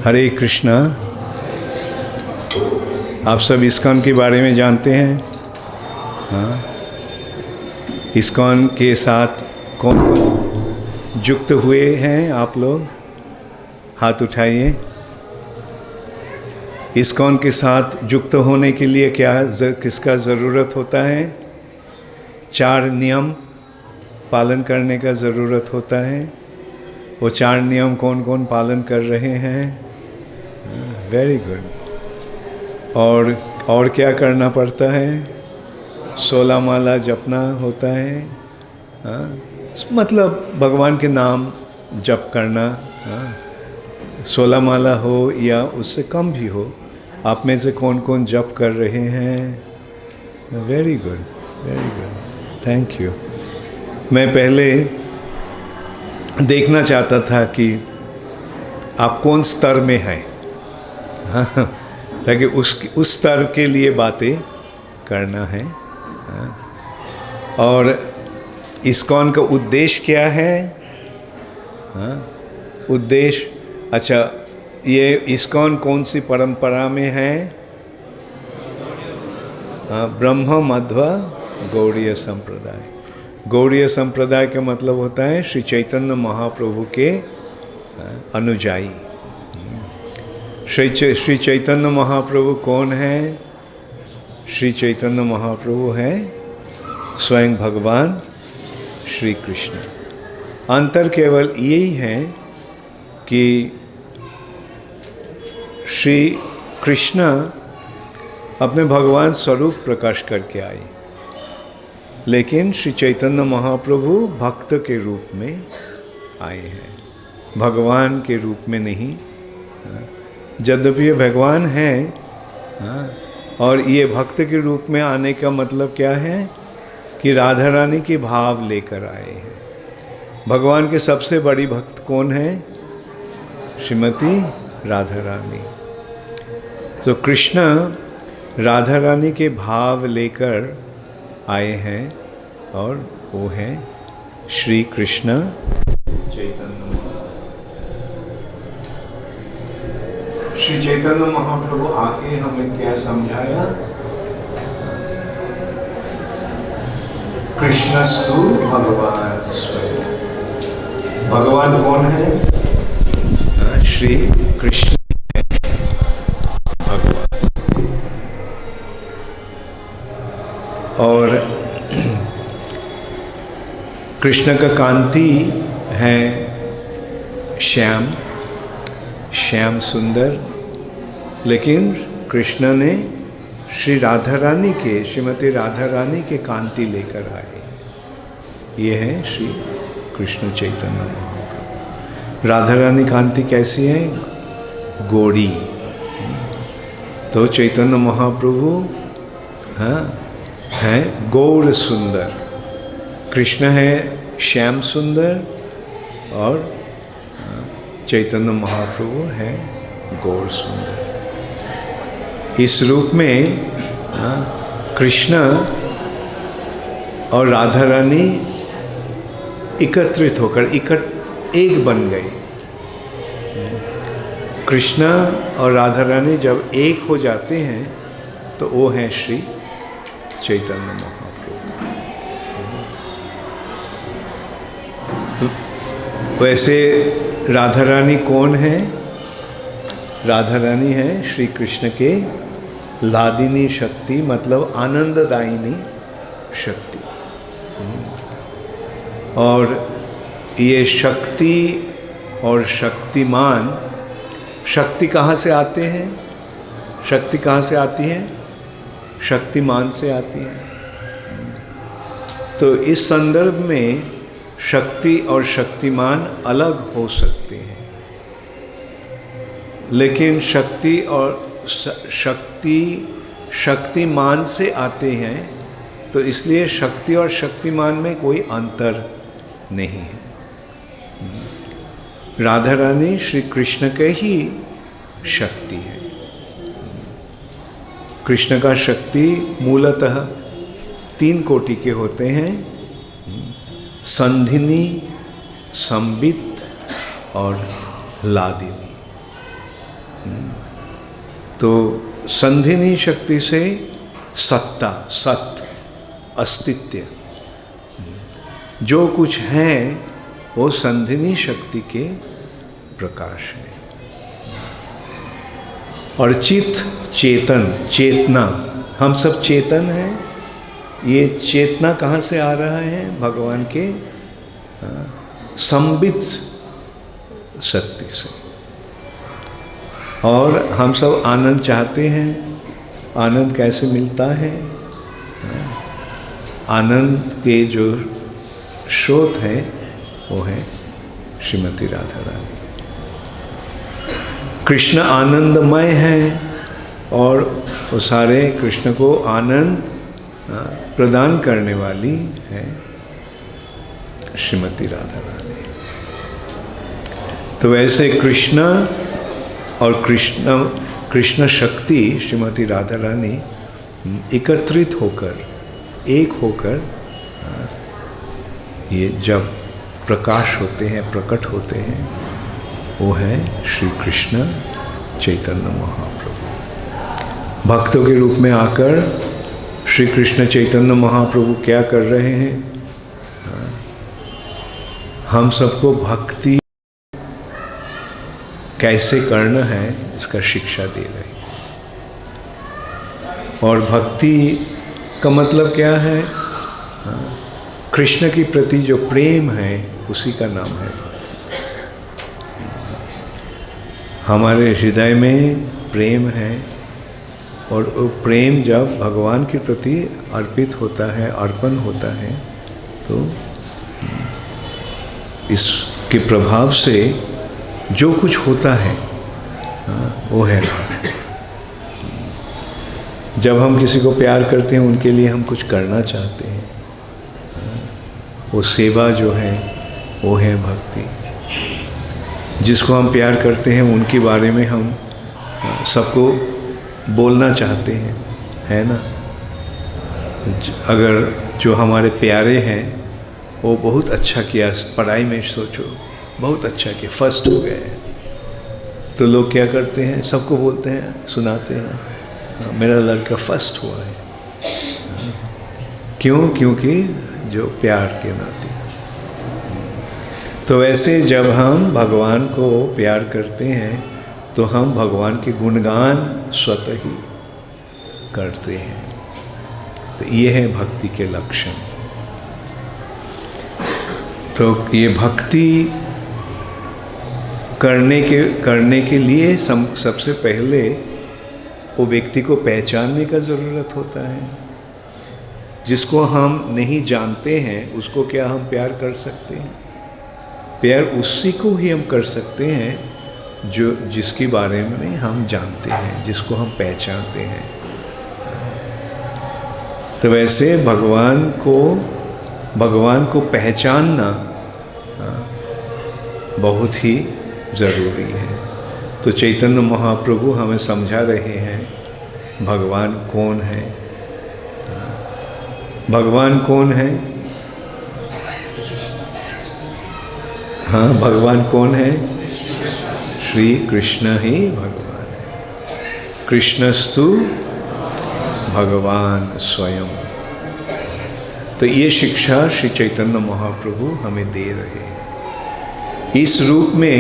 हरे कृष्णा। आप सब इस्कॉन के बारे में जानते हैं? हाँ, इस्कॉन के साथ कौन कौन युक्त हुए हैं? आप लोग हाथ उठाइए। इस्कॉन के साथ युक्त होने के लिए किसका ज़रूरत होता है? 4 नियम पालन करने का ज़रूरत होता है। वो 4 नियम कौन कौन पालन कर रहे हैं? Very good. और क्या करना पड़ता है? 16 माला जपना होता है। मतलब भगवान के नाम जप करना। 16 माला हो या उससे कम भी हो। आप में से कौन कौन जप कर रहे हैं? Very good, very good, thank you. मैं पहले देखना चाहता था कि आप कौन स्तर में हैं, ताकि उस स्तर के लिए बातें करना है। और इस्कॉन का उद्देश्य क्या है? उद्देश्य, अच्छा, ये इस्कॉन कौन सी परंपरा में है? ब्रह्म मध्व गौड़ीय संप्रदाय। गौड़ीय संप्रदाय का मतलब होता है श्री चैतन्य महाप्रभु के अनुयायी। श्री चैतन्य महाप्रभु कौन है? श्री चैतन्य महाप्रभु है स्वयं भगवान श्री कृष्ण। अंतर केवल यही है कि श्री कृष्ण अपने भगवान स्वरूप प्रकाश करके आए, लेकिन श्री चैतन्य महाप्रभु भक्त के रूप में आए हैं, भगवान के रूप में नहीं। यद्यपि ये भगवान हैं, और ये भक्त के रूप में आने का मतलब क्या है कि राधा रानी के भाव लेकर आए हैं। भगवान के सबसे बड़ी भक्त कौन है? श्रीमती राधा रानी। तो कृष्ण राधा रानी के भाव लेकर आए हैं, और वो है श्री कृष्ण चैतन्य। श्री चैतन्य महाप्रभु आके हमें क्या समझाया? कृष्णस्तु भगवान स्वयं। भगवान कौन है? श्री कृष्ण भगवान। और कृष्ण का कांति है श्याम, श्याम सुंदर। लेकिन कृष्ण ने श्री राधा रानी के, श्रीमती राधा रानी के कांति लेकर आए। ये है श्री कृष्ण चैतन्य महाप्रभु। राधा रानी कांति कैसी है? गौड़ी। तो चैतन्य महाप्रभु है गौर सुंदर, कृष्ण है श्याम सुंदर, और चैतन्य महाप्रभु है गौर सुंदर। इस रूप में कृष्ण और राधा रानी एकत्रित होकर एक बन गए। कृष्ण और राधा रानी जब एक हो जाते हैं तो वो है श्री चैतन्य महाप्रभु। वैसे राधा रानी कौन है? राधा रानी है श्री कृष्ण के लादिनी शक्ति, मतलब आनंददायिनी शक्ति। और ये शक्ति और शक्तिमान, शक्ति कहाँ से आते हैं? शक्ति कहाँ से आती है? शक्तिमान से आती है। तो इस संदर्भ में शक्ति और शक्तिमान अलग हो सकते हैं, लेकिन शक्ति और शक्तिमान से आते हैं, तो इसलिए शक्ति और शक्तिमान में कोई अंतर नहीं है। राधा रानी श्री कृष्ण के ही शक्ति है। कृष्ण का शक्ति मूलतः 3 कोटि के होते हैं: संधिनी, संबित और लादिनी। तो संधिनी शक्ति से सत्ता, सत, अस्तित्व, जो कुछ है वो संधिनी शक्ति के प्रकाश है। और चित, चेतन, चेतना, हम सब चेतन हैं। ये चेतना कहाँ से आ रहा है? भगवान के संबित शक्ति से। और हम सब आनंद चाहते हैं। आनंद कैसे मिलता है? आनंद के जो स्रोत है वो है श्रीमती राधा रानी। कृष्ण आनंदमय है और वो सारे कृष्ण को आनंद प्रदान करने वाली है श्रीमती राधा रानी। तो वैसे कृष्ण और कृष्ण शक्ति श्रीमती राधा रानी एकत्रित होकर, एक होकर ये जब प्रकाश होते हैं, प्रकट होते हैं, वो है श्री कृष्ण चैतन्य महाप्रभु। भक्तों के रूप में आकर श्री कृष्ण चैतन्य महाप्रभु क्या कर रहे हैं? हम सबको भक्ति कैसे करना है इसका शिक्षा दे रहे हैं। और भक्ति का मतलब क्या है? कृष्ण के प्रति जो प्रेम है उसी का नाम है भक्ति। हमारे हृदय में प्रेम है और वो प्रेम जब भगवान के प्रति अर्पित होता है, अर्पण होता है, तो इसके प्रभाव से जो कुछ होता है वो है भक्ति। जब हम किसी को प्यार करते हैं, उनके लिए हम कुछ करना चाहते हैं, वो सेवा जो है वो है भक्ति। जिसको हम प्यार करते हैं उनके बारे में हम सबको बोलना चाहते हैं, है ना। अगर जो हमारे प्यारे हैं वो बहुत अच्छा किया पढ़ाई में, सोचो बहुत अच्छा किया, फर्स्ट हो गए, तो लोग क्या करते हैं? सबको बोलते हैं, सुनाते हैं, मेरा लड़का फर्स्ट हुआ है। क्यों? क्योंकि जो प्यार के नाते। तो वैसे जब हम भगवान को प्यार करते हैं तो हम भगवान के गुणगान स्वतः ही करते हैं। तो ये है भक्ति के लक्षण। तो ये भक्ति करने के लिए सबसे पहले वो व्यक्ति को पहचानने का ज़रूरत होता है। जिसको हम नहीं जानते हैं उसको क्या हम प्यार कर सकते हैं? प्यार उसी को ही हम कर सकते हैं जो जिसके बारे में हम जानते हैं, जिसको हम पहचानते हैं। तो वैसे भगवान को पहचानना बहुत ही ज़रूरी है। तो चैतन्य महाप्रभु हमें समझा रहे हैं भगवान कौन है। भगवान कौन है? हाँ, भगवान कौन है? श्री कृष्ण ही भगवान है। कृष्णस्तु भगवान स्वयं। तो ये शिक्षा श्री चैतन्य महाप्रभु हमें दे रहे हैं। इस रूप में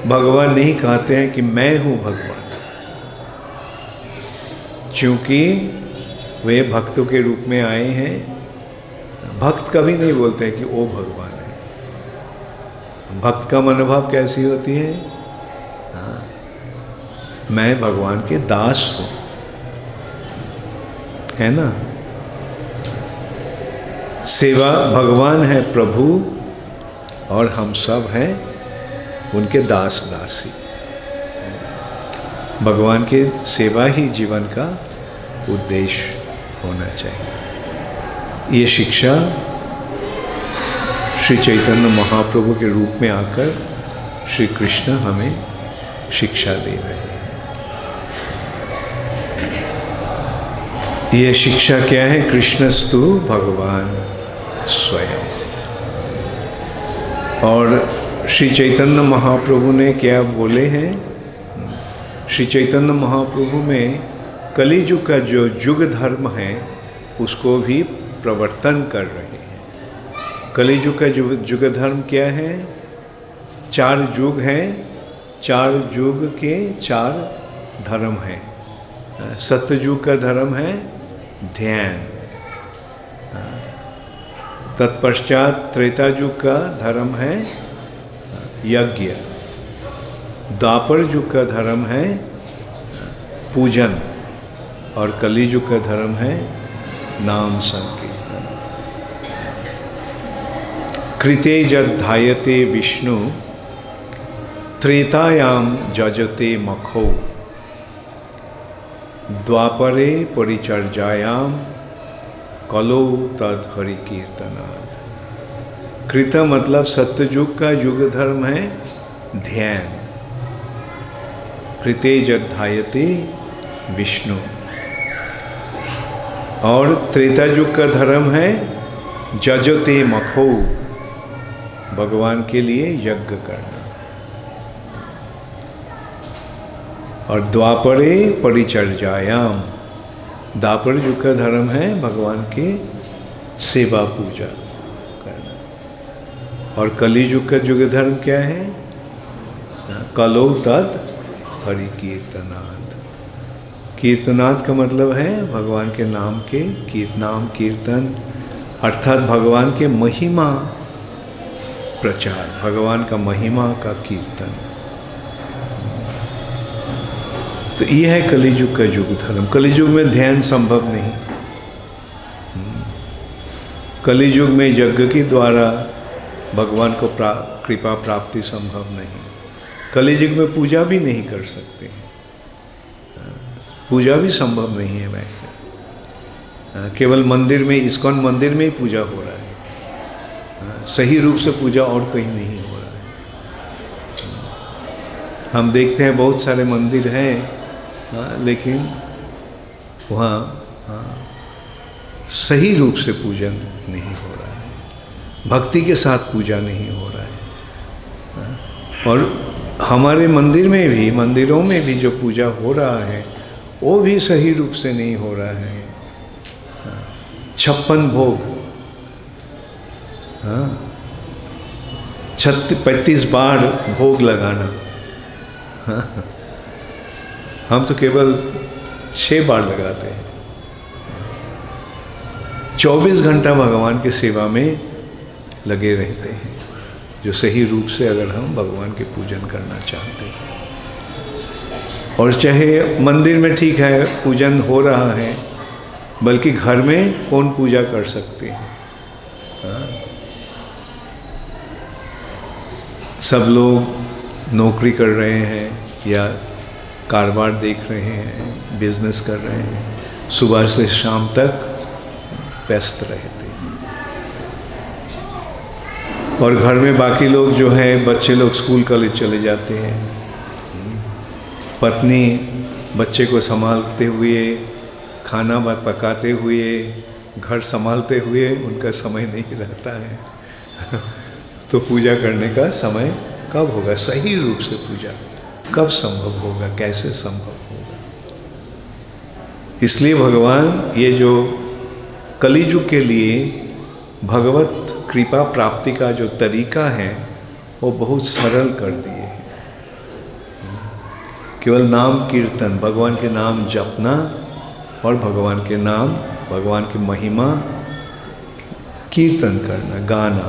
भगवान नहीं कहते हैं कि मैं हूँ भगवान, क्योंकि वे भक्तों के रूप में आए हैं। भक्त कभी नहीं बोलते हैं कि वो भगवान है। भक्त का मनोभाव कैसी होती है? हाँ, मैं भगवान के दास हूँ, है ना। सेवा भगवान है प्रभु और हम सब हैं उनके दास दासी। भगवान के सेवा ही जीवन का उद्देश्य होना चाहिए। ये शिक्षा श्री चैतन्य महाप्रभु के रूप में आकर श्री कृष्ण हमें शिक्षा दे रहे हैं। ये शिक्षा क्या है? कृष्णस्तु भगवान स्वयं। और श्री चैतन्य महाप्रभु ने क्या बोले हैं? श्री चैतन्य महाप्रभु में कलियुग का जो युग धर्म है उसको भी प्रवर्तन कर रहे हैं। कलियुग का युग धर्म क्या है? 4 युग हैं, 4 युग के 4 धर्म हैं। सत्ययुग का धर्म है ध्यान, तत्पश्चात त्रेता युग का धर्म है यज्ञ, द्वापर युग का धर्म है पूजन और कलियुग का धर्म है नाम संकीर्तन। कृते जद ध्यायते विष्णु त्रेतायाम जजते मखो द्वापरे परिचर्यायाम कलो तद हरि कीर्तनाद। कृत मतलब सत्ययुग का युग धर्म है ध्यान। कृते जद ध्यायते विष्णु। और त्रेता युग का धर्म है जजते मखो, भगवान के लिए यज्ञ करना। और द्वापरे परिचर्यायाम, द्वापर युग का धर्म है भगवान के सेवा पूजा करना। और कली युग का युग धर्म क्या है? कलो तद हरि कीर्तनाद। कीर्तनाद का मतलब है भगवान के नाम के नाम कीर्तन, अर्थात भगवान के महिमा प्रचार, भगवान का महिमा का कीर्तन। तो ये है कलियुग का युग धर्म। कलियुग में ध्यान संभव नहीं। कलियुग में यज्ञ के द्वारा भगवान को कृपा प्राप्ति संभव नहीं। कलियुग में पूजा भी नहीं कर सकते हैं, पूजा भी संभव नहीं है वैसे। केवल मंदिर में, इस्कॉन मंदिर में ही पूजा हो रहा है, सही रूप से पूजा और कहीं नहीं हो रहा है। हम देखते हैं बहुत सारे मंदिर हैं, लेकिन वहाँ सही रूप से पूजन नहीं हो रहा है, भक्ति के साथ पूजा नहीं हो रहा है। और हमारे मंदिरों में भी जो पूजा हो रहा है वो भी सही रूप से नहीं हो रहा है। 56 भोग, 35 बार भोग लगाना, हम तो केवल 6 बार लगाते हैं। 24 घंटा भगवान की सेवा में लगे रहते हैं, जो सही रूप से अगर हम भगवान के पूजन करना चाहते हैं। और चाहे मंदिर में ठीक है पूजन हो रहा है, बल्कि घर में कौन पूजा कर सकते हैं? सब लोग नौकरी कर रहे हैं या कारोबार देख रहे हैं, बिजनेस कर रहे हैं, सुबह से शाम तक व्यस्त रहते हैं। और घर में बाकी लोग जो हैं, बच्चे लोग स्कूल कॉलेज चले जाते हैं, पत्नी बच्चे को संभालते हुए, खाना पकाते हुए, घर संभालते हुए उनका समय नहीं रहता है। तो पूजा करने का समय कब होगा? सही रूप से पूजा कब संभव होगा? कैसे संभव होगा? इसलिए भगवान ये जो कलियुग के लिए भगवत कृपा प्राप्ति का जो तरीका है वो बहुत सरल कर दिए हैं। केवल नाम कीर्तन, भगवान के नाम जपना और भगवान के नाम, भगवान की महिमा कीर्तन करना, गाना,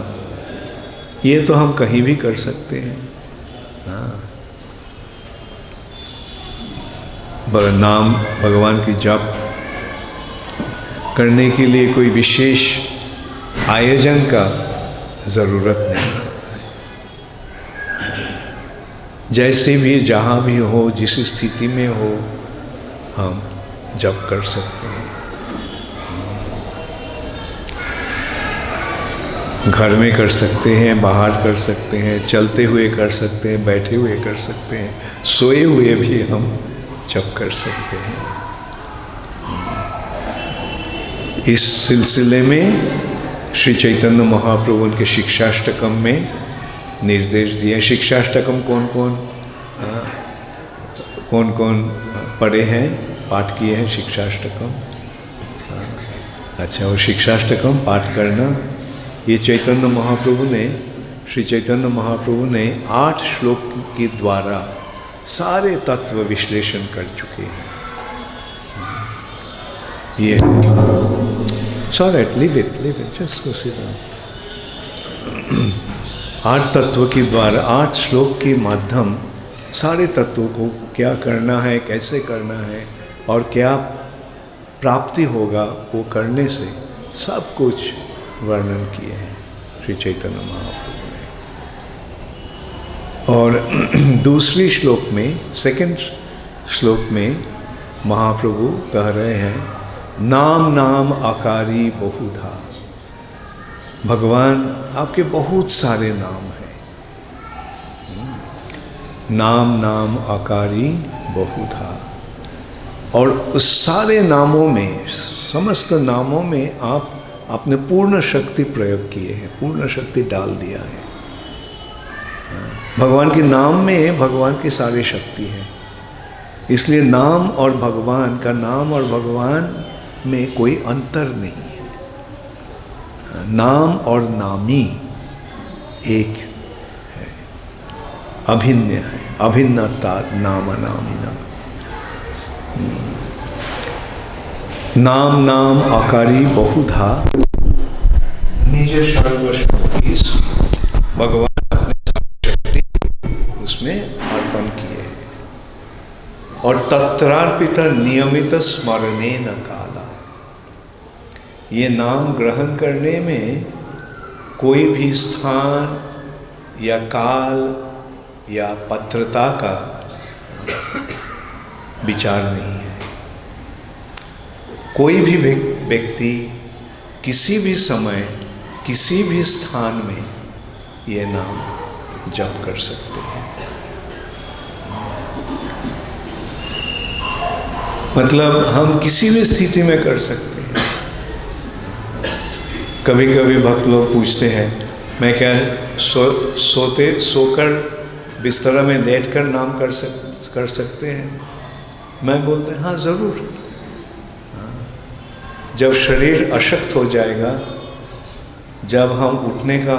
ये तो हम कहीं भी कर सकते हैं। नाम भगवान की जप करने के लिए कोई विशेष आयोजन का ज़रूरत नहीं होता है। जैसे भी, जहाँ भी हो, जिस स्थिति में हो, हम जप कर सकते हैं। घर में कर सकते हैं, बाहर कर सकते हैं, चलते हुए कर सकते हैं, बैठे हुए कर सकते हैं, सोए हुए भी हम जप कर सकते हैं। इस सिलसिले में श्री चैतन्य महाप्रभु उनके शिक्षाष्टकम में निर्देश दिए। शिक्षाष्टकम कौन कौन? कौन कौन पढ़े हैं, पाठ किए हैं शिक्षाष्टकम? अच्छा, और शिक्षाष्टकम पाठ करना ये चैतन्य महाप्रभु ने, श्री चैतन्य महाप्रभु ने 8 श्लोक के द्वारा सारे तत्व विश्लेषण कर चुके हैं। ये sorry, leave it, just go sit down. 8 तत्व के द्वारा, 8 श्लोक के माध्यम सारे तत्वों को क्या करना है, कैसे करना है और क्या प्राप्ति होगा वो करने से, सब कुछ वर्णन किए हैं श्री चैतन्य महाप्रभु ने। और दूसरी श्लोक में, सेकंड श्लोक में महाप्रभु कह रहे हैं, नाम नाम आकारी बहुधा। भगवान आपके बहुत सारे नाम हैं, नाम नाम आकारी बहुधा, और उस सारे नामों में, समस्त नामों में आप आपने पूर्ण शक्ति प्रयोग किए हैं, पूर्ण शक्ति डाल दिया है। भगवान के नाम में भगवान की सारी शक्ति है, इसलिए नाम और भगवान का, नाम और भगवान में कोई अंतर नहीं है। नाम और नामी एक है, अभिन्न है, अभिन्नता नाम नामिना। नाम नाम आकारी बहुधा निज सर्वशक्ति, भगवान अपने शक्ति उसमें अर्पण किए हैं। और तत्रार्पित नियमित स्मरणे न काला, ये नाम ग्रहण करने में कोई भी स्थान या काल या पात्रता का विचार नहीं है। कोई भी व्यक्ति किसी भी समय, किसी भी स्थान में ये नाम जप कर सकते हैं। मतलब हम किसी भी स्थिति में कर सकते हैं। कभी कभी भक्त लोग पूछते हैं, मैं क्या सोकर बिस्तरा में लेटकर नाम कर सकते हैं? मैं बोलते हैं हाँ ज़रूर। जब शरीर अशक्त हो जाएगा, जब हम उठने का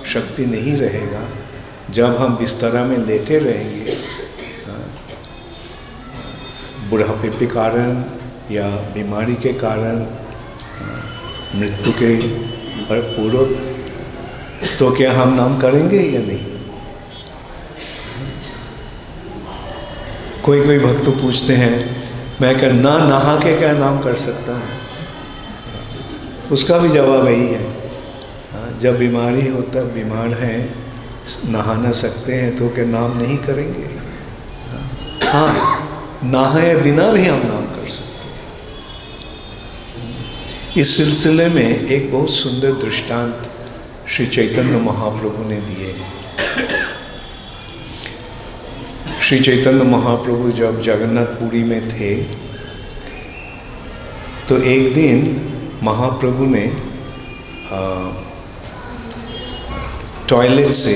शक्ति नहीं रहेगा, जब हम बिस्तरा में लेटे रहेंगे, बुढ़ापे के कारण या बीमारी के कारण, मृत्यु के पूर्व, तो क्या हम नाम करेंगे या नहीं? कोई कोई भक्त पूछते हैं, मैं क्या ना नहा के क्या नाम कर सकता हूँ? उसका भी जवाब यही है, जब बीमारी होता, बीमार हैं, नहा ना सकते हैं तो क्या नाम नहीं करेंगे? हाँ, नहाए बिना भी हम नाम कर सकते हैं। इस सिलसिले में एक बहुत सुंदर दृष्टांत श्री चैतन्य महाप्रभु ने दिए हैं। श्री चैतन्य महाप्रभु जब जगन्नाथपुरी में थे, तो एक दिन महाप्रभु ने टॉयलेट से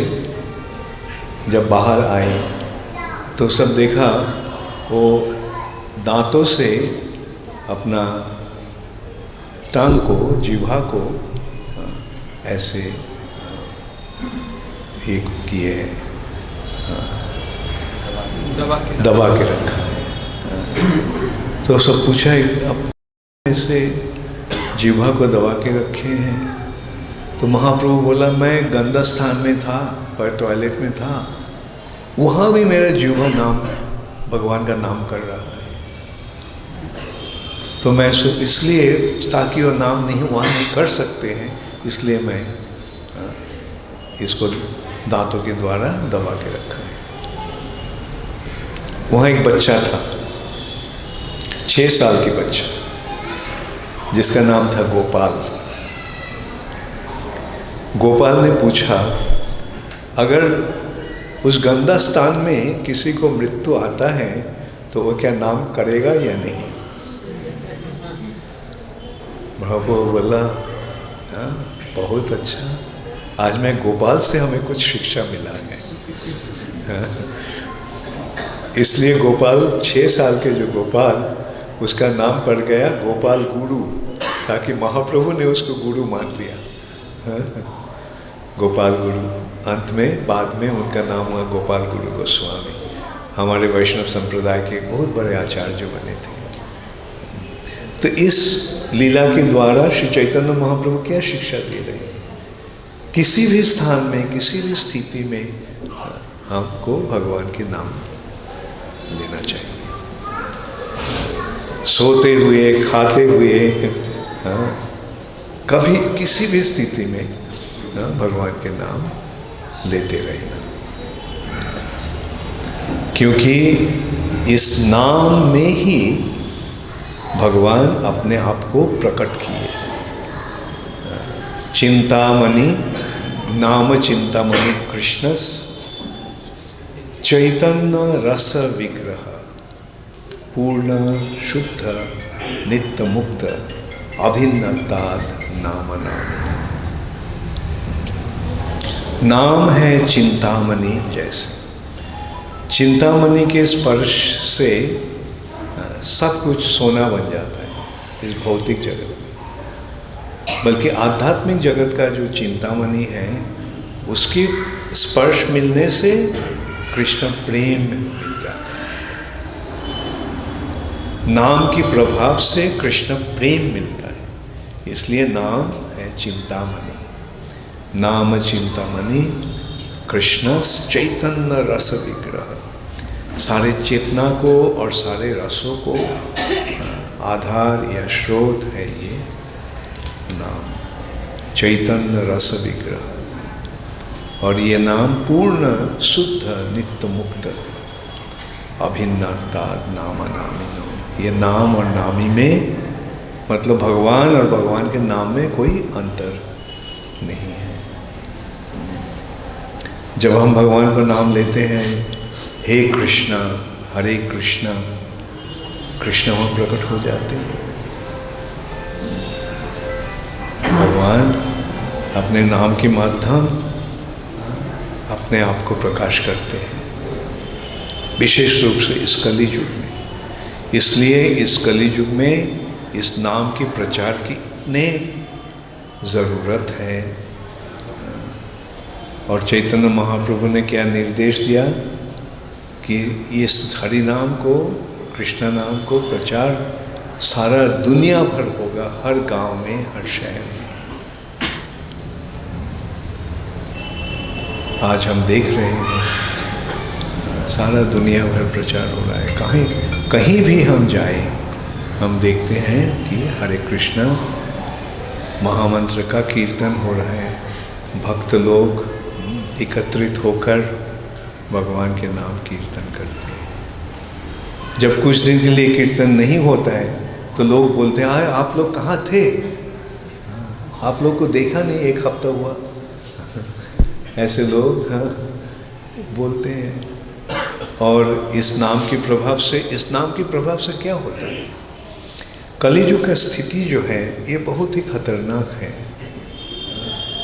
जब बाहर आए तो सब देखा, वो दांतों से अपना टांग को, जीभा को ऐसे एक किए हैं, दबा के रखा है। तो सब पूछा, अब ऐसे जीभा को दबा के रखे हैं? तो महाप्रभु बोला, मैं गंदा स्थान में था, पर टॉयलेट में था, वहाँ भी मेरा जीभा नाम, भगवान का नाम कर रहा है। तो मैं इसलिए, ताकि वो नाम नहीं वहाँ नहीं कर सकते हैं, इसलिए मैं इसको दांतों के द्वारा दबा के रखा है। वहाँ एक बच्चा था, 6 साल की बच्चा, जिसका नाम था गोपाल। गोपाल ने पूछा, अगर उस गंदा स्थान में किसी को मृत्यु आता है तो वो क्या नाम करेगा या नहीं? प्रभु बोला, बहुत अच्छा, आज मैं गोपाल से हमें कुछ शिक्षा मिला है। इसलिए गोपाल 6 साल के जो गोपाल, उसका नाम पड़ गया गोपाल गुरु, ताकि महाप्रभु ने उसको गुरु मान लिया। गोपाल गुरु, अंत में बाद में उनका नाम हुआ गोपाल गुरु गोस्वामी। हमारे वैष्णव संप्रदाय के बहुत बड़े आचार्य बने थे। तो इस लीला के द्वारा श्री चैतन्य महाप्रभु क्या शिक्षा दे रहे हैं? किसी भी स्थान में, किसी भी स्थिति में हमको भगवान के नाम लेना चाहिए। सोते हुए, खाते हुए, कभी किसी भी स्थिति में भगवान के नाम लेते रहना, क्योंकि इस नाम में ही भगवान अपने आप को प्रकट किए। चिंतामणि, नाम चिंतामणि कृष्णस चैतन्य रस विग्रह, पूर्ण शुद्ध नित्य मुक्त अभिन्नताद नाम नामिना। नाम है चिंतामणि जैसे। चिंतामणि के स्पर्श से सब कुछ सोना बन जाता है इस भौतिक जगत में। बल्कि आध्यात्मिक जगत का जो चिंतामणि है, उसकी स्पर्श मिलने से कृष्ण प्रेम मिल जाता है। नाम की प्रभाव से कृष्ण प्रेम मिलता है, इसलिए नाम है चिंतामणि। नाम चिंतामणि कृष्ण चैतन्य रस विग्रह। सारे चेतना को और सारे रसों को आधार या स्रोत है ये नाम, चैतन्य रस विग्रह। और ये नाम पूर्ण शुद्ध नित्य मुक्त अभिन्नताद नाम नामिनो। ये नाम और नामी में मतलब भगवान और भगवान के नाम में कोई अंतर नहीं है। जब हम भगवान का नाम लेते हैं, हे कृष्णा, हरे कृष्णा, कृष्ण वहाँ प्रकट हो जाते हैं। भगवान अपने नाम के माध्यम अपने आप को प्रकाश करते हैं, विशेष रूप से इस कली युग में। इसलिए इस कली युग में इस नाम के प्रचार की इतने ज़रूरत है। और चैतन्य महाप्रभु ने क्या निर्देश दिया कि इस हरि नाम को, कृष्ण नाम को प्रचार सारा दुनिया भर होगा, हर गांव में, हर शहर में। आज हम देख रहे हैं सारा दुनिया भर प्रचार हो रहा है। कहीं भी हम जाए, हम देखते हैं कि हरे कृष्ण महामंत्र का कीर्तन हो रहा है। भक्त लोग एकत्रित होकर भगवान के नाम कीर्तन करते हैं। जब कुछ दिन के लिए कीर्तन नहीं होता है तो लोग बोलते हैं, आप लोग कहाँ थे? आप लोग को देखा नहीं, 1 हफ्ता हुआ। ऐसे लोग बोलते हैं। और इस नाम के प्रभाव से क्या होता है? कलियुग का स्थिति जो है ये बहुत ही खतरनाक है,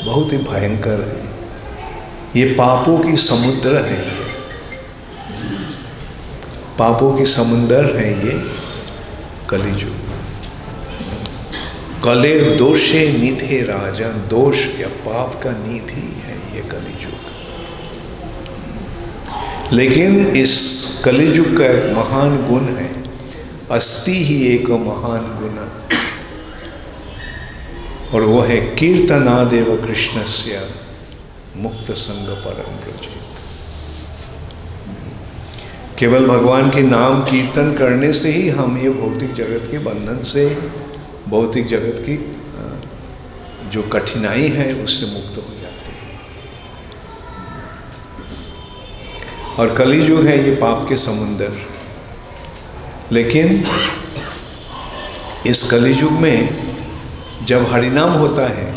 बहुत ही भयंकर है। ये पापों की समुद्र है, पापों की समुद्र है ये कलियुग। कलेर दोषे निधे राजा, दोष या पाप का निधि है ये कलियुग। लेकिन इस कलियुग का एक महान गुण है, अस्ति ही एक महान गुण, और वो है कीर्तनादेव कृष्णस्य मुक्त संग परम ब्रजेत। केवल भगवान के नाम कीर्तन करने से ही हम ये भौतिक जगत के बंधन से, भौतिक जगत की जो कठिनाई है उससे मुक्त हो जाते हैं। और कलियुग है ये पाप के समुंदर। लेकिन इस कलियुग में जब हरिनाम होता है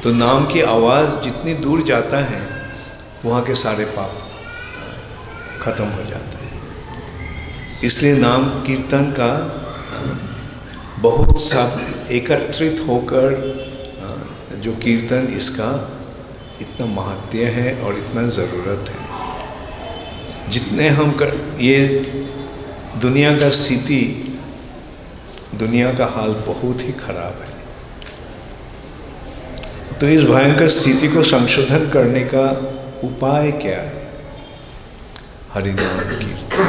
तो नाम की आवाज़ जितनी दूर जाता है वहाँ के सारे पाप खत्म हो जाता है। इसलिए नाम कीर्तन का बहुत सब एकत्रित होकर जो कीर्तन, इसका इतना महत्व है और इतना ज़रूरत है। जितने हम कर, ये दुनिया का स्थिति, दुनिया का हाल बहुत ही खराब है। तो इस भयंकर स्थिति को संशोधन करने का उपाय क्या है? हरिनाम कीर्तन।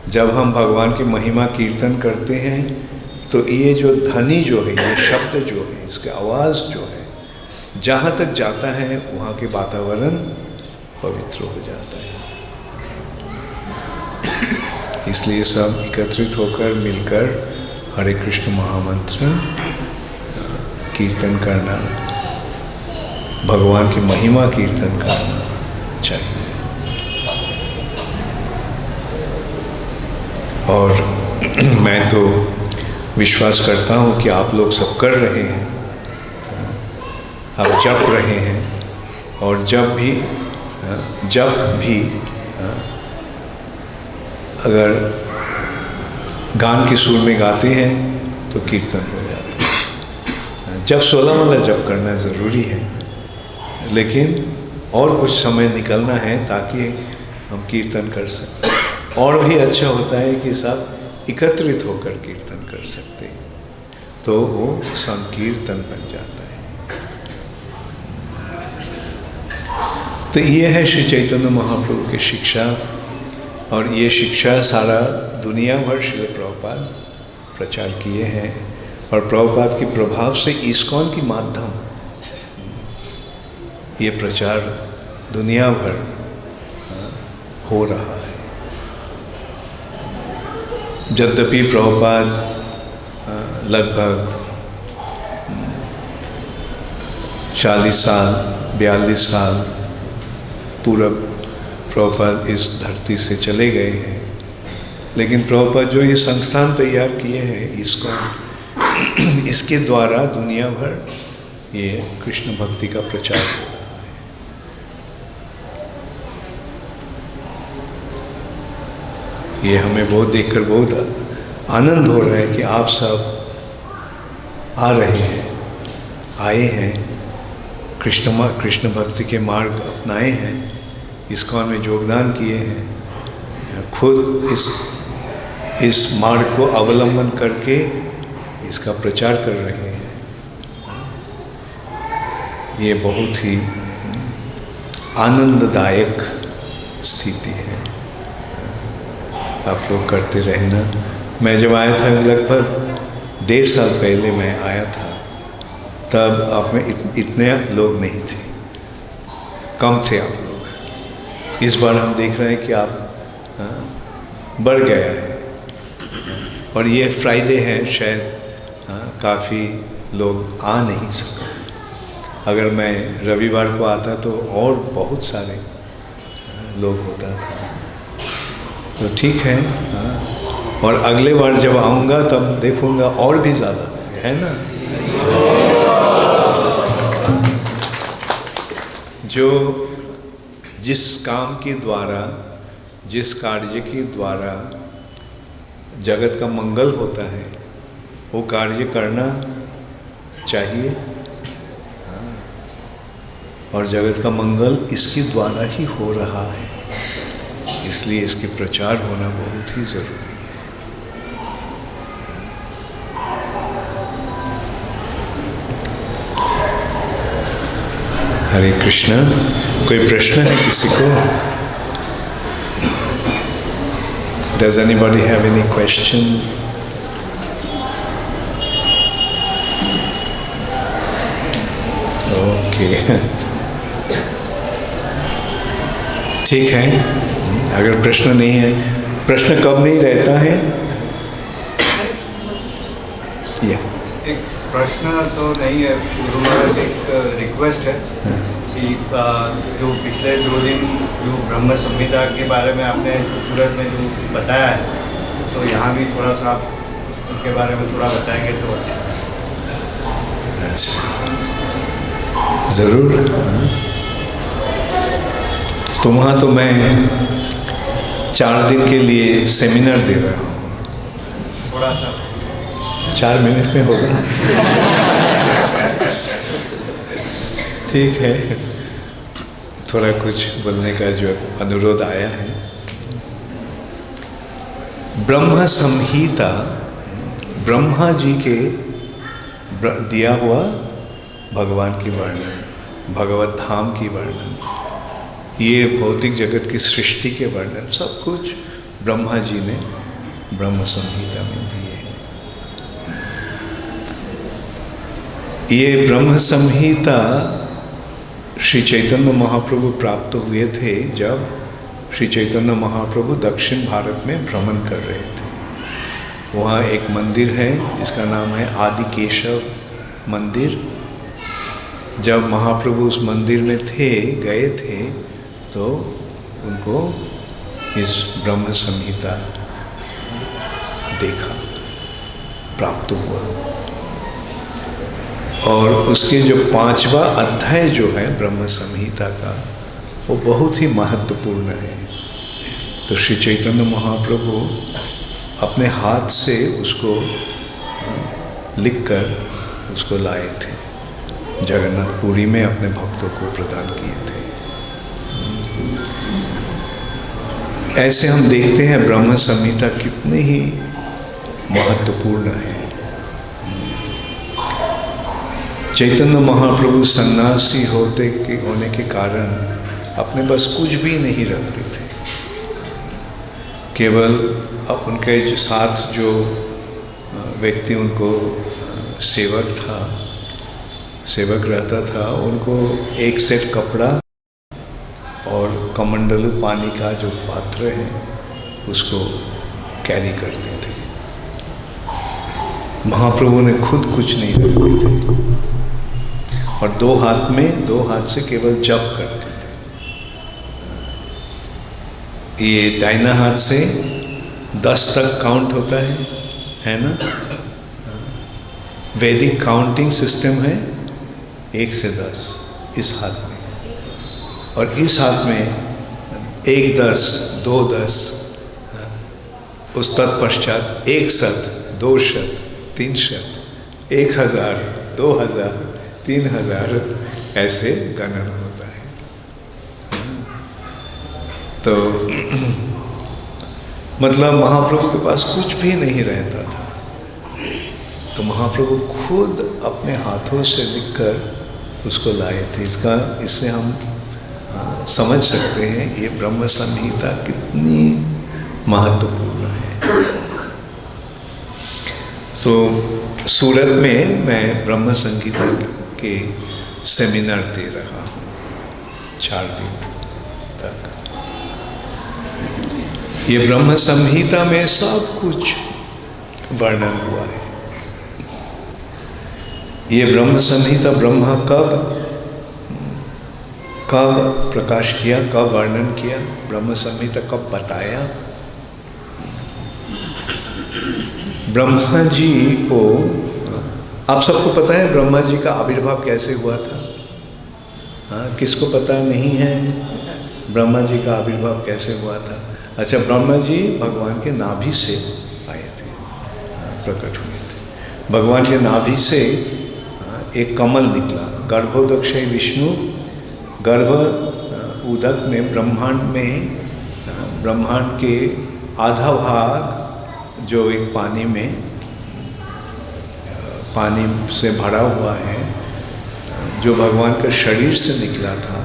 जब हम भगवान की महिमा कीर्तन करते हैं तो ये जो ध्वनि जो है, ये शब्द जो है, इसकी आवाज़ जो है, जहाँ तक जाता है वहाँ के वातावरण पवित्र हो जाता है। इसलिए सब एकत्रित होकर मिलकर हरे कृष्ण महामंत्र कीर्तन करना, भगवान की महिमा कीर्तन करना चाहिए। और मैं तो विश्वास करता हूँ कि आप लोग सब कर रहे हैं, आप जप रहे हैं, और जब भी अगर गान के सुर में गाते हैं तो कीर्तन हो जाता है। जब 16 माला जप करना ज़रूरी है, लेकिन और कुछ समय निकलना है ताकि हम कीर्तन कर सकते हैं। और भी अच्छा होता है कि सब एकत्रित होकर कीर्तन कर सकते हैं, तो वो संकीर्तन बन जाता है। तो ये है श्री चैतन्य महाप्रभु की शिक्षा, और ये शिक्षा सारा दुनिया भर श्रील प्रभुपाद प्रचार किए हैं, और प्रभुपाद के प्रभाव से इस्कॉन की माध्यम ये प्रचार दुनिया भर हो रहा है। यद्यपि प्रभुपाद लगभग 40 साल 42 साल पूर्व प्रभुपाद इस धरती से चले गए हैं, लेकिन प्रभुपाद जो ये संस्थान तैयार किए हैं इस्कॉन, इसके द्वारा दुनिया भर ये कृष्ण भक्ति का प्रचार हो रहा है। ये हमें बहुत देखकर बहुत आनंद हो रहा है कि आप सब आ रहे हैं, आए हैं, कृष्ण भक्ति के मार्ग अपनाए हैं, इस्कॉन में योगदान किए हैं, खुद इस मार्ग को अवलंबन करके इसका प्रचार कर रहे हैं। ये बहुत ही आनंददायक स्थिति है। आप लोग करते रहना। मैं जब आया था लगभग 1.5 साल पहले मैं आया था, तब आप में इतने लोग नहीं थे, कम थे आप लोग। इस बार हम देख रहे हैं कि आप बढ़ गया है, और ये फ्राइडे है, शायद काफ़ी लोग आ नहीं सके। अगर मैं रविवार को आता तो और बहुत सारे लोग होता था। तो ठीक है, और अगले बार जब आऊँगा तब देखूँगा और भी ज़्यादा, है ना। जो जिस काम के द्वारा, जिस कार्य के द्वारा जगत का मंगल होता है, वो कार्य करना चाहिए, और जगत का मंगल इसके द्वारा ही हो रहा है, इसलिए इसके प्रचार होना बहुत ही ज़रूरी है। हरे कृष्णा। कोई प्रश्न है किसी को? Does anybody have any question? Okay. ठीक है, अगर प्रश्न नहीं है, प्रश्न कब नहीं रहता है? एक प्रश्न तो नहीं है, शुरू में एक रिक्वेस्ट है कि जो पिछले 2 दिन जो ब्रह्म संहिता के बारे में आपने सूरत में जो बताया है, तो यहाँ भी थोड़ा सा आप उनके बारे में थोड़ा बताएंगे तो अच्छा। ज़रूर। तो वहाँ तो मैं 4 दिन के लिए सेमिनार दे रहा हूँ। थोड़ा सा 4 मिनट में होगा। ठीक है, थोड़ा कुछ बोलने का जो अनुरोध आया है। ब्रह्म संहिता ब्रह्मा जी के दिया हुआ भगवान की वर्णन, भगवत धाम की वर्णन, ये भौतिक जगत की सृष्टि के वर्णन, सब कुछ ब्रह्मा जी ने ब्रह्म संहिता में दिए हैं। ये ब्रह्म संहिता श्री चैतन्य महाप्रभु प्राप्त हुए थे जब श्री चैतन्य महाप्रभु दक्षिण भारत में भ्रमण कर रहे थे। वहाँ एक मंदिर है जिसका नाम है आदि केशव मंदिर। जब महाप्रभु उस मंदिर में गए थे तो उनको इस ब्रह्म संहिता देखा, प्राप्त हुआ। और उसके जो 5वां अध्याय जो है ब्रह्म संहिता का, वो बहुत ही महत्वपूर्ण है। तो श्री चैतन्य महाप्रभु अपने हाथ से उसको लिखकर उसको लाए थे, जगन्नाथपुरी में अपने भक्तों को प्रदान किए थे। ऐसे हम देखते हैं ब्रह्म संहिता कितनी ही महत्वपूर्ण है। चैतन्य महाप्रभु सन्यासी होने के कारण अपने बस कुछ भी नहीं रखते थे। केवल अब उनके साथ जो व्यक्ति उनको सेवक रहता था, उनको एक सेट कपड़ा और कमंडलू पानी का जो पात्र है उसको कैरी करते थे। महाप्रभु ने खुद कुछ नहीं रखते थे और दो हाथ से केवल जप करते थे। ये दाहिना हाथ से 10 तक काउंट होता है ना? वैदिक काउंटिंग सिस्टम है 1 से 10 इस हाथ में, और इस हाथ में 1 10 2 10, उस तत्पश्चात 1 शत 2 शत 3 शत 1000 2000 3000 ऐसे गणन होता है। तो मतलब महाप्रभु के पास कुछ भी नहीं रहता था, तो महाप्रभु खुद अपने हाथों से लिखकर उसको लाए थे। इससे हम समझ सकते हैं ये ब्रह्म संहिता कितनी महत्वपूर्ण है। तो सूरत में मैं ब्रह्म संहिता के सेमिनार दे रहा हूँ 4 दिन तक। ये ब्रह्म संहिता में सब कुछ वर्णन हुआ है। ये ब्रह्म संहिता ब्रह्मा कब प्रकाश किया, कब वर्णन किया, ब्रह्म संहिता कब बताया। ब्रह्मा जी को, आप सबको पता है ब्रह्मा जी का आविर्भाव कैसे हुआ था? हाँ, किसको पता नहीं है ब्रह्मा जी का आविर्भाव कैसे हुआ था? अच्छा, ब्रह्मा जी भगवान के नाभि से आए थे, प्रकट हुए थे। भगवान के नाभि से एक कमल निकला, गर्भोदक्षय विष्णु गर्भ उदक में ब्रह्मांड के आधा भाग जो एक पानी से भरा हुआ है, जो भगवान का शरीर से निकला था,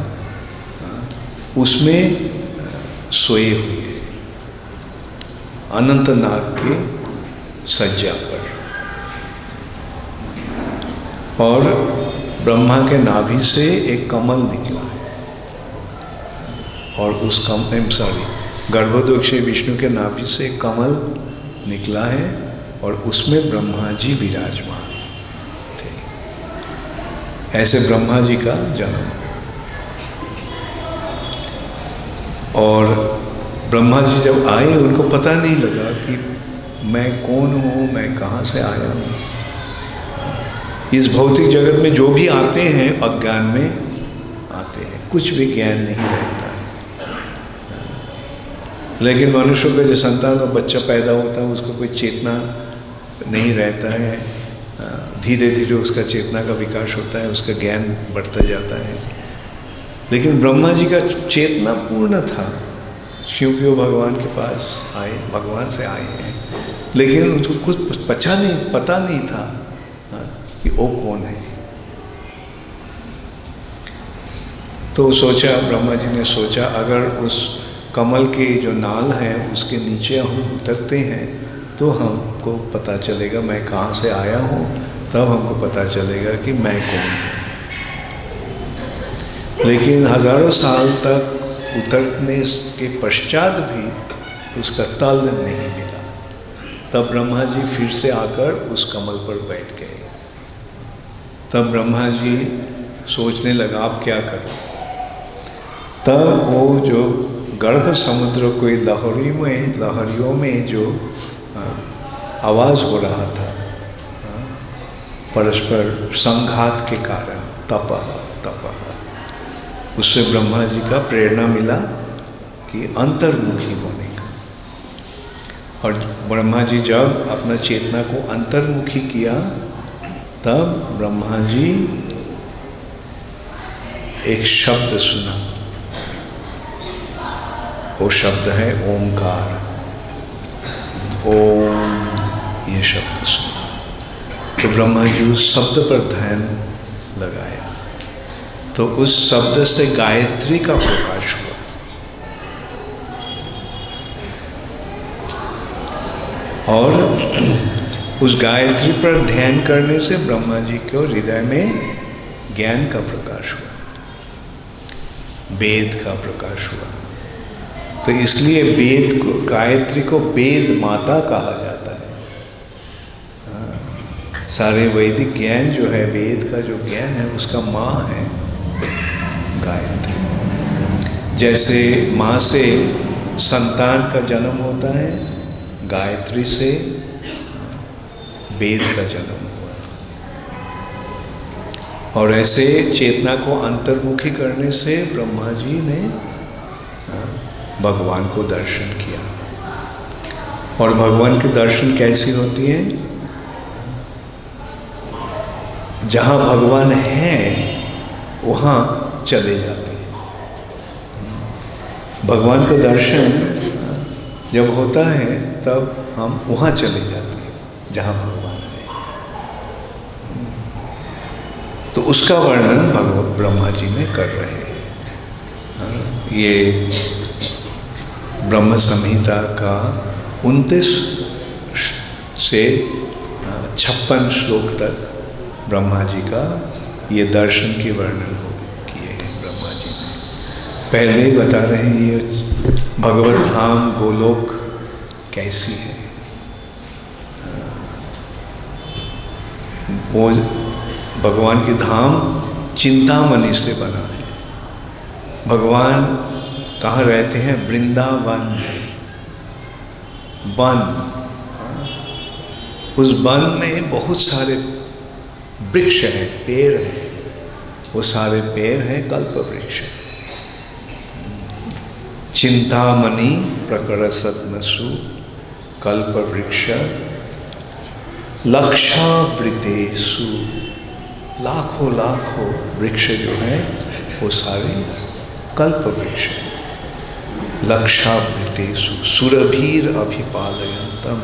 उसमें सोए हुए अनंतनाग के सज्जा पर, और ब्रह्मा के नाभि से एक कमल निकला है, और उस गर्भोदक्षय विष्णु के नाभि से एक कमल निकला है, और उसमें ब्रह्मा जी विराजमान थे। ऐसे ब्रह्मा जी का जन्म। और ब्रह्मा जी जब आए, उनको पता नहीं लगा कि मैं कौन हूँ, मैं कहाँ से आया हूँ। इस भौतिक जगत में जो भी आते हैं अज्ञान में आते हैं, कुछ भी ज्ञान नहीं रहता है। लेकिन मनुष्य का जो संतान और बच्चा पैदा होता है, उसको कोई चेतना नहीं रहता है। धीरे धीरे उसका चेतना का विकास होता है, उसका ज्ञान बढ़ता जाता है। लेकिन ब्रह्मा जी का चेतना पूर्ण था, क्योंकि वो भगवान के पास आए, भगवान से आए हैं, लेकिन उनको कुछ पता नहीं था कि वो कौन है। तो सोचा, ब्रह्मा जी ने सोचा, अगर उस कमल के जो नाल है उसके नीचे हम उतरते हैं तो हमको पता चलेगा मैं कहाँ से आया हूँ, तब हमको पता चलेगा कि मैं कौन हूँ। लेकिन हजारों साल तक उतरने के पश्चात भी उसका तल नहीं मिला। तब ब्रह्मा जी फिर से आकर उस कमल पर बैठ गए। तब ब्रह्मा जी सोचने लगा अब क्या करूं। तब वो जो गर्भ समुद्र कोई लहरियों में जो आवाज़ हो रहा था, परस्पर संघात के कारण, तपः, उससे ब्रह्मा जी का प्रेरणा मिला कि अंतर्मुखी होने का। और ब्रह्मा जी जब अपना चेतना को अंतर्मुखी किया, तब ब्रह्मा जी एक शब्द सुना। वो शब्द है ओमकार। ओम, ये शब्द सुना तो ब्रह्मा जी उस शब्द पर ध्यान लगाया, तो उस शब्द से गायत्री का प्रकाश हुआ। और उस गायत्री पर ध्यान करने से ब्रह्मा जी को हृदय में ज्ञान का प्रकाश हुआ, वेद का प्रकाश हुआ। तो इसलिए वेद को, गायत्री को वेद माता कहा जाता है। सारे वैदिक ज्ञान जो है, वेद का जो ज्ञान है, उसका माँ है गायत्री। जैसे माँ से संतान का जन्म होता है, गायत्री से वेद का जन्म हुआ। और ऐसे चेतना को अंतर्मुखी करने से ब्रह्मा जी ने भगवान को दर्शन किया। और भगवान के दर्शन कैसी होती है? जहाँ भगवान है वहाँ चले जाते हैं। भगवान का दर्शन जब होता है तब हम वहाँ चले जाते हैं जहाँ भगवान है। तो उसका वर्णन ब्रह्मा जी ने कर रहे हैं। ये ब्रह्म संहिता का 29 से 56 श्लोक तक ब्रह्मा जी का ये दर्शन के वर्णन किए हैं ब्रह्मा जी ने। पहले ही बता रहे हैं ये भगवत धाम गोलोक कैसी है। वो भगवान की धाम चिंतामणि से बना है। भगवान कहाँ रहते हैं? वृंदावन में। वन, उस वन में बहुत सारे वृक्ष हैं, पेड़ हैं। वो सारे पेड़ हैं कल्प वृक्ष। चिंतामणि प्रकरसत्मसु कल्प वृक्ष लक्षावृतेषु। लाखों लाखों वृक्ष जो हैं वो सारे कल्प वृक्ष हैं। लक्षावृतेषु सुरभीर अभिपालयन्तम।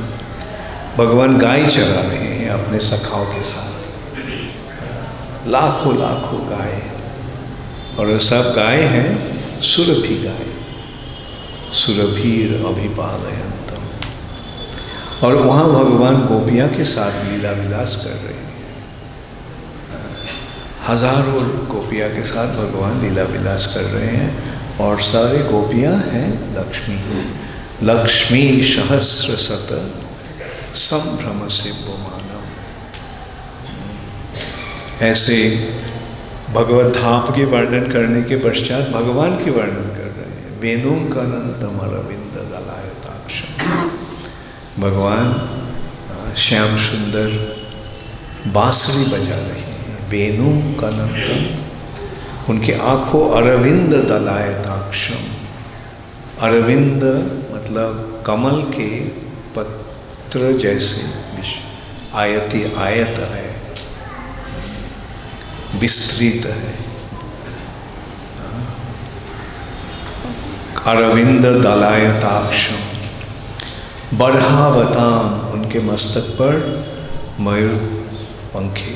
भगवान गाय चरा रहे हैं अपने सखाओं के साथ। लाखों लाखों गाय, और सब गाय हैं सुरभि गाय। सुरभीर अभिपालयन्तम। और वहाँ भगवान गोपियाँ के साथ लीला विलास कर रहे हैं। हजारों गोपियाँ के साथ भगवान लीला विलास कर रहे हैं। और सारे गोपियाँ हैं लक्ष्मी। लक्ष्मी सहस्र शत संभ्रम से मानव। ऐसे भगवत धाम के वर्णन करने के पश्चात भगवान की वर्णन कर रहे हैं। वेणुम कनंतम अरविंद दलायताक्षम। भगवान श्याम सुंदर बांसुरी बजा रहे हैं। वेणुम कनंतम, उनकी आँखों अरविंद दलायताक्षम। अरविंद मतलब कमल के पत्र जैसे आयती आयत है, विस्तृत है। अरविंद दलायताक्षम, बरहावताम, उनके मस्तक पर मयूर पंखी,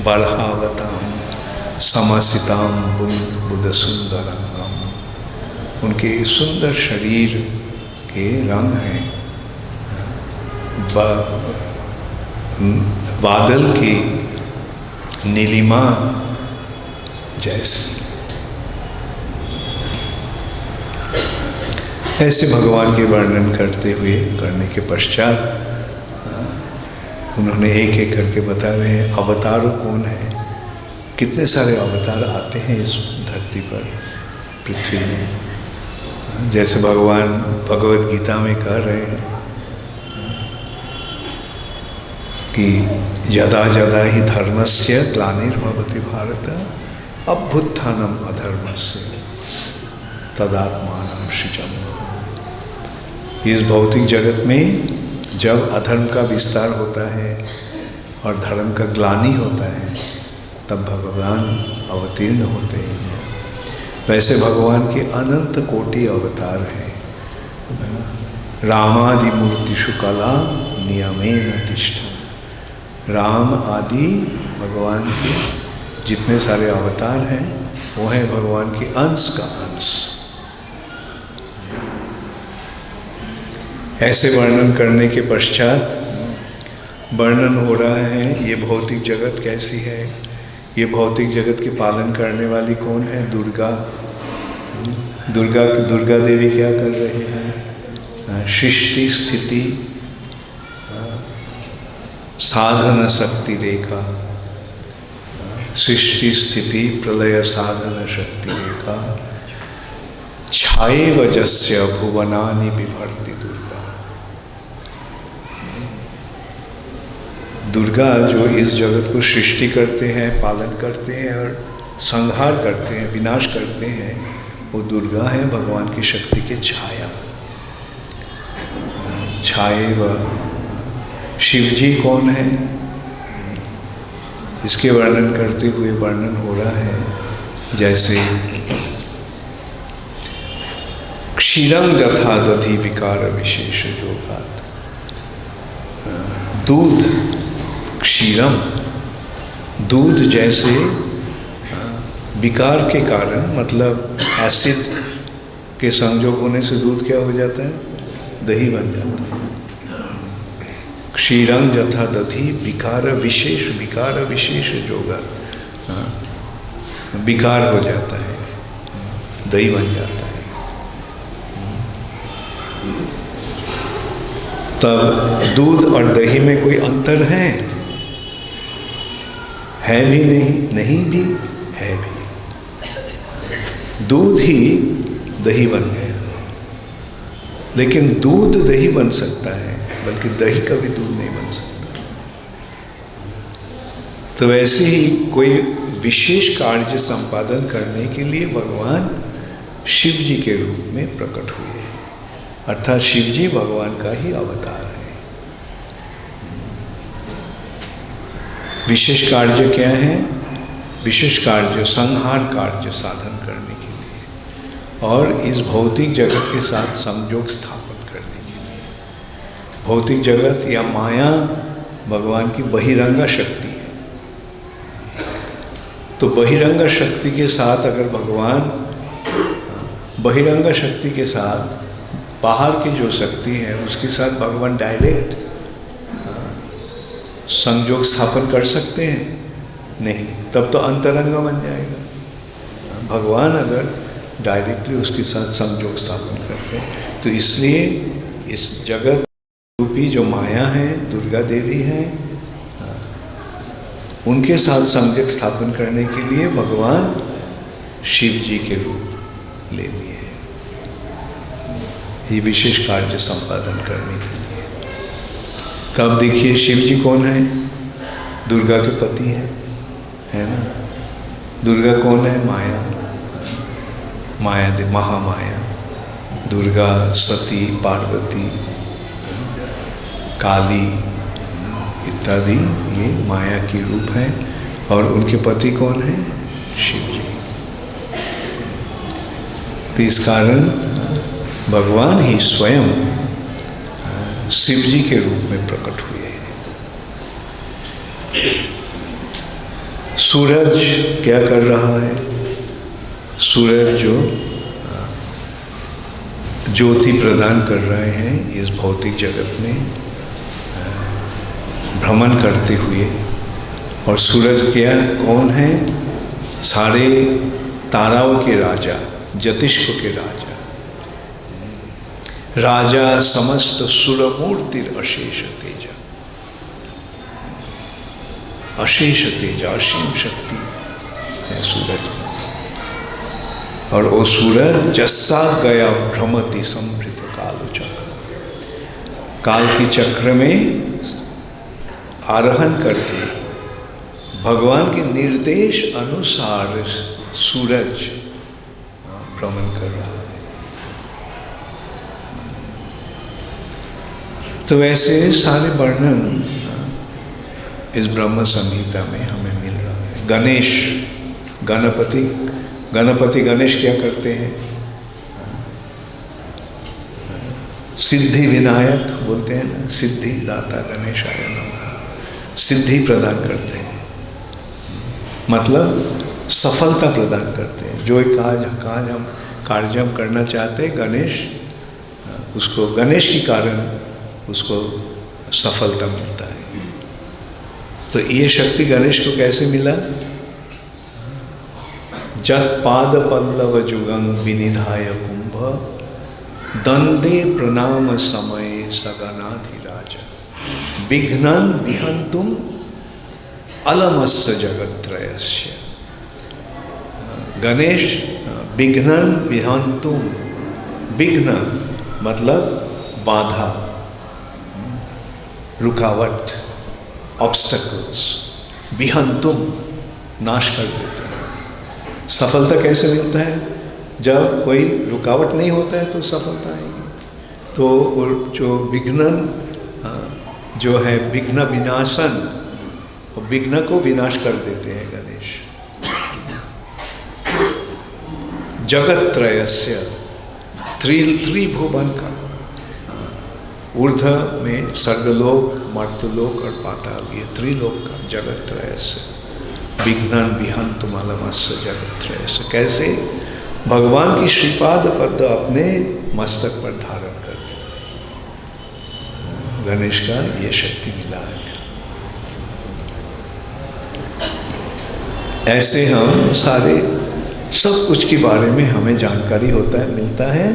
बरहावताम, समसिताम बुध सुंदरंगम, उनके सुंदर शरीर के रंग हैं बादल की नीलिमा जैसे। ऐसे भगवान के वर्णन करने के पश्चात उन्होंने एक एक करके बता रहे हैं अवतार कौन है, कितने सारे अवतार आते हैं इस धरती पर, पृथ्वी में। जैसे भगवान भगवत गीता में कह रहे हैं कि यदा यदा ही धर्मस्य ग्लानिर्भवति भारत अभ्युत्थानम अधर्मस्य तदात्मानं सृजम्। इस भौतिक जगत में जब अधर्म का विस्तार होता है और धर्म का ग्लानि होता है तब भगवान अवतीर्ण होते हैं। वैसे भगवान के अनंत कोटि अवतार हैं। रामादि मूर्तिषु कला नियमेन तिष्ठन्। राम आदि भगवान के जितने सारे अवतार हैं वो हैं भगवान के अंश का अंश। ऐसे वर्णन करने के पश्चात वर्णन हो रहा है ये भौतिक जगत कैसी है, ये भौतिक जगत के पालन करने वाली कौन है, दुर्गा। दुर्गा देवी क्या कर रहे हैं, सृष्टि स्थिति साधन शक्ति रेखा, सृष्टि स्थिति प्रलय साधन शक्ति रेखा, छाये वजस्य भुवनानि बिभर्ति दुर्गा। दुर्गा जो इस जगत को सृष्टि करते हैं, पालन करते हैं और संहार करते हैं, विनाश करते हैं, वो दुर्गा है भगवान की शक्ति के छाया। छाये व शिव जी कौन है, इसके वर्णन करते हुए वर्णन हो रहा है जैसे क्षीरं यथा दधि विकार विशेष योगात्। दूध, क्षीरम, दूध जैसे विकार के कारण, मतलब एसिड के संयोग होने से दूध क्या हो जाता है, दही बन जाता है। क्षीरं यथा दधि विकार विशेष योगात्, विकार हो जाता है, दही बन जाता है। तब दूध और दही में कोई अंतर है भी नहीं भी है भी। दूध ही दही बन गया, लेकिन दूध दही बन सकता है, बल्कि दही कभी दूध नहीं बन सकता। तो वैसे ही कोई विशेष कार्य संपादन करने के लिए भगवान शिव जी के रूप में प्रकट हुए हैं, अर्थात शिव जी भगवान का ही अवतार है। विशेष कार्य क्या है, विशेष कार्य संहार कार्य साधन करने के लिए और इस भौतिक जगत के साथ संयोग स्थापन करने के लिए। भौतिक जगत या माया भगवान की बहिरंगा शक्ति है। तो बहिरंगा शक्ति के साथ अगर भगवान, बहिरंगा शक्ति के साथ बाहर की जो शक्ति है उसके साथ भगवान डायरेक्ट संयोग स्थापन कर सकते हैं? नहीं, तब तो अंतरंग बन जाएगा। भगवान अगर डायरेक्टली उसके साथ संयोग स्थापन करते हैं, तो इसलिए इस जगत रूपी जो माया है, दुर्गा देवी हैं, उनके साथ संयोग स्थापन करने के लिए भगवान शिव जी के रूप ले लिए, ये विशेष कार्य संपादन करने के लिए। तब देखिए शिव जी कौन है, दुर्गा के पति है ना। दुर्गा कौन है, माया, महामाया। दुर्गा, सती, पार्वती, काली इत्यादि ये माया की रूप हैं और उनके पति कौन है, शिव जी। तो इस कारण भगवान ही स्वयं शिव जी के रूप में प्रकट हुए हैं। सूरज क्या कर रहा है? सूरज जो ज्योति प्रदान कर रहे हैं इस भौतिक जगत में भ्रमण करते हुए। और सूरज क्या कौन है? सारे ताराओं के राजा, ज्योतिष्क के राजा, राजा समस्त सुरमूर्ति अशेष तेजा, अशेष तेजा, असीम शक्ति है सूरज। और वो सूरज जस्सा गया भ्रमति समृद्ध कालो चक्र, काल की चक्र में आरोहण करके भगवान के निर्देश अनुसार सूरज भ्रमण कर रहा है। तो वैसे सारे वर्णन इस ब्रह्म संहिता में हमें मिल रहा है। गणेश, गणपति गणेश क्या करते हैं? सिद्धि विनायक बोलते हैं ना, सिद्धि दाता गणेशाय नमः, सिद्धि प्रदान करते हैं, मतलब सफलता प्रदान करते हैं। जो एक कार्य हम करना चाहते हैं, गणेश उसको, गणेश के कारण उसको सफलता मिलता है। तो ये शक्ति गणेश को कैसे मिला? जत पाद पल्लव जुगंग विनिधाय कुंभ दंदे प्रणाम समय सगनाधिराज विघ्नन विहंतुम अलमस्य जगत्त्रयस्य। गणेश विघ्नन विहंतुम, विघ्न मतलब बाधा, रुकावट, ऑब्स्टेकल्स, विहंतुम नाश कर देते हैं। सफलता कैसे मिलता है? जब कोई रुकावट नहीं होता है तो सफलता आएगी। तो जो विघ्नन जो है विघ्न विनाशन, विघ्न को विनाश कर देते हैं गणेश। जगत्त्रयस्य, त्रिभुवन का, ऊर्ध्व में स्वर्गलोक, मर्त्यलोक और पाताल, ये त्रिलोक का जगत्त्रयस्य विघ्नन विहंतुम अलमस्य जगत्त्रयस्य। कैसे? भगवान की श्रीपाद पद्म अपने मस्तक पर धारण करके गणेश का ये शक्ति मिला है। ऐसे हम सारे सब कुछ के बारे में हमें जानकारी होता है, मिलता है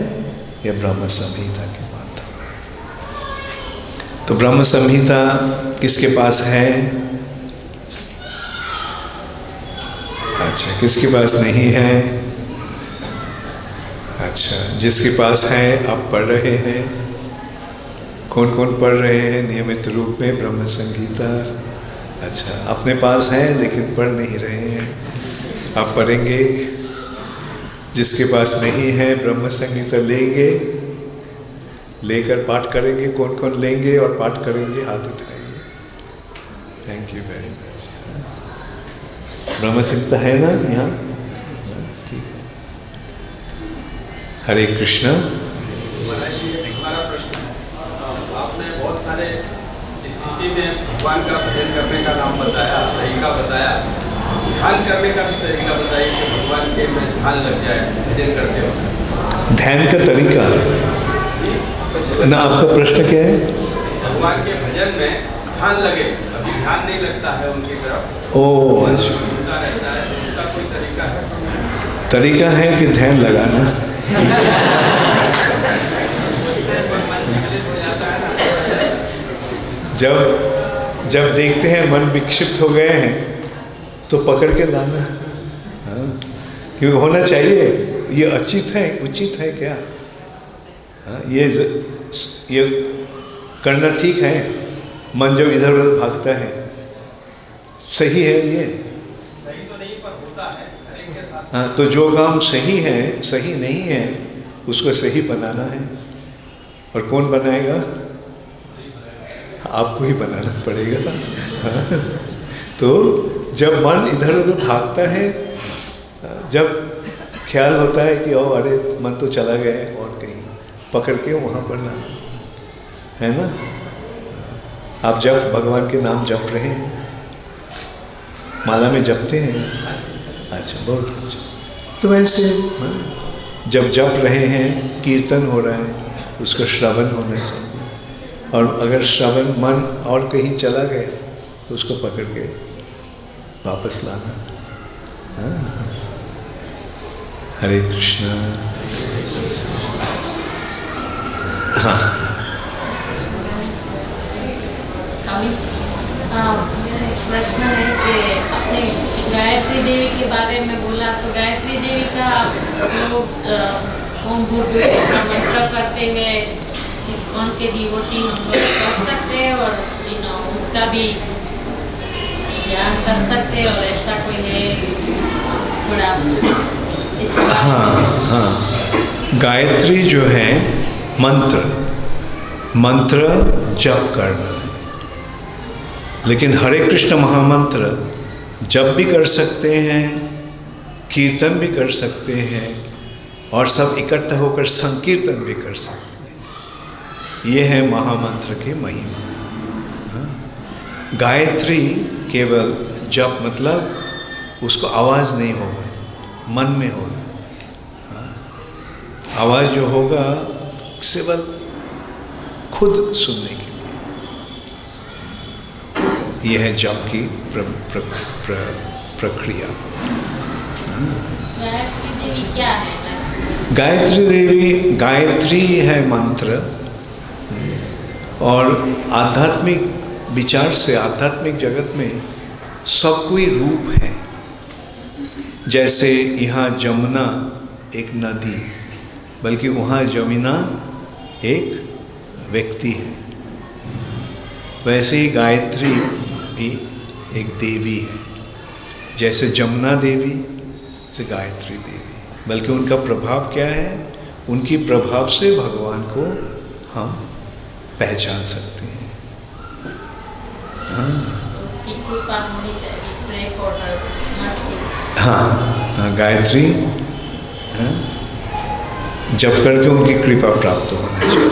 ये ब्रह्म संहिता के माध्यम। तो ब्रह्म संहिता किसके पास है? अच्छा, किसके पास नहीं है? अच्छा, जिसके पास है आप पढ़ रहे हैं। कौन कौन पढ़ रहे हैं नियमित रूप में ब्रह्म संहिता? अच्छा, अपने पास है लेकिन पढ़ नहीं रहे हैं, आप पढ़ेंगे। जिसके पास नहीं है ब्रह्म संहिता लेंगे, लेकर पाठ करेंगे। कौन कौन लेंगे और पाठ करेंगे? हाथ उठाइए। Thank you very much. ब्रह्म संहिता है ना यहाँ? ठीक है। हरे कृष्ण। हमारा प्रश्न है, आपने बहुत सारे स्थिति में भगवान का भजन करने का नाम बताया, तरीका बताया, ध्यान करने का भी तरीका बताइए कि भगवान के में ध्यान लग जाए भजन करते हो। ध्यान का तरीका ना, आपका प्रश्न क्या है? भगवान के भजन में ध्यान लगे, अभी ध्यान नहीं लगता है उनकी तरफ, ओह अच्छा, रहता है, उसका कोई तरीका है? तरीका है कि ध्यान लगाना। जब देखते हैं मन विक्षिप्त हो गए हैं तो पकड़ के लाना। हाँ, क्योंकि होना चाहिए, ये उचित है क्या? हाँ, ये करना ठीक है। मन जब इधर उधर भागता है, सही है ये? सही तो नहीं पर होता है हर एक के साथ। हाँ, तो जो काम सही है, सही नहीं है, उसको सही बनाना है। और कौन बनाएगा? आपको ही बनाना पड़ेगा। हाँ, तो जब मन इधर उधर भागता है, जब ख्याल होता है कि ओ अरे मन तो चला गया है और कहीं, पकड़ के वहाँ पर ना, है ना। आप जब भगवान के नाम जप रहे हैं, माला में जपते हैं, अच्छा बहुत अच्छा। तो वैसे जब जप रहे हैं, कीर्तन हो रहा है, उसका श्रवण होना चाहिए, और अगर श्रवण मन और कहीं चला गया तो उसको पकड़ के वापस लाना। हाँ। हरे कृष्णा। हाँ मेरा एक प्रश्न है कि अपने गायत्री देवी के बारे में बोला, तो गायत्री देवी का लोग ओम भूर्भुवः का मंत्र करते हुए इस्कॉन के डिवोटी हम लोग कर सकते हैं, और उसका भी ज्ञान कर सकते हैं, और ऐसा कोई है थोड़ा इस बारे में? हाँ हाँ, गायत्री जो है मंत्र जप करना है, लेकिन हरे कृष्ण महामंत्र जप भी कर सकते हैं, कीर्तन भी कर सकते हैं, और सब इकट्ठा होकर संकीर्तन भी कर सकते हैं। ये है महामंत्र की महिमा। हाँ? गायत्री केवल जप, मतलब उसको आवाज़ नहीं होगा, मन में होगा। हाँ? आवाज़ जो होगा केवल खुद सुनने के लिए, यह है जप की प्रक्रिया। गायत्री देवी क्या है? गायत्री है मंत्र, और आध्यात्मिक विचार से आध्यात्मिक जगत में सब कोई रूप है। जैसे यहाँ जमुना एक नदी, बल्कि वहाँ जमुना एक व्यक्ति है, वैसे ही गायत्री भी एक देवी है। जैसे जमुना देवी से गायत्री देवी, बल्कि उनका प्रभाव क्या है, उनकी प्रभाव से भगवान को हम पहचान सकते हैं। हाँ, उसकी कृपा होनी चाहिए, प्रे फॉर हर मर्सी। हाँ, गायत्री जप करके उनकी कृपा प्राप्त होना चाहिए।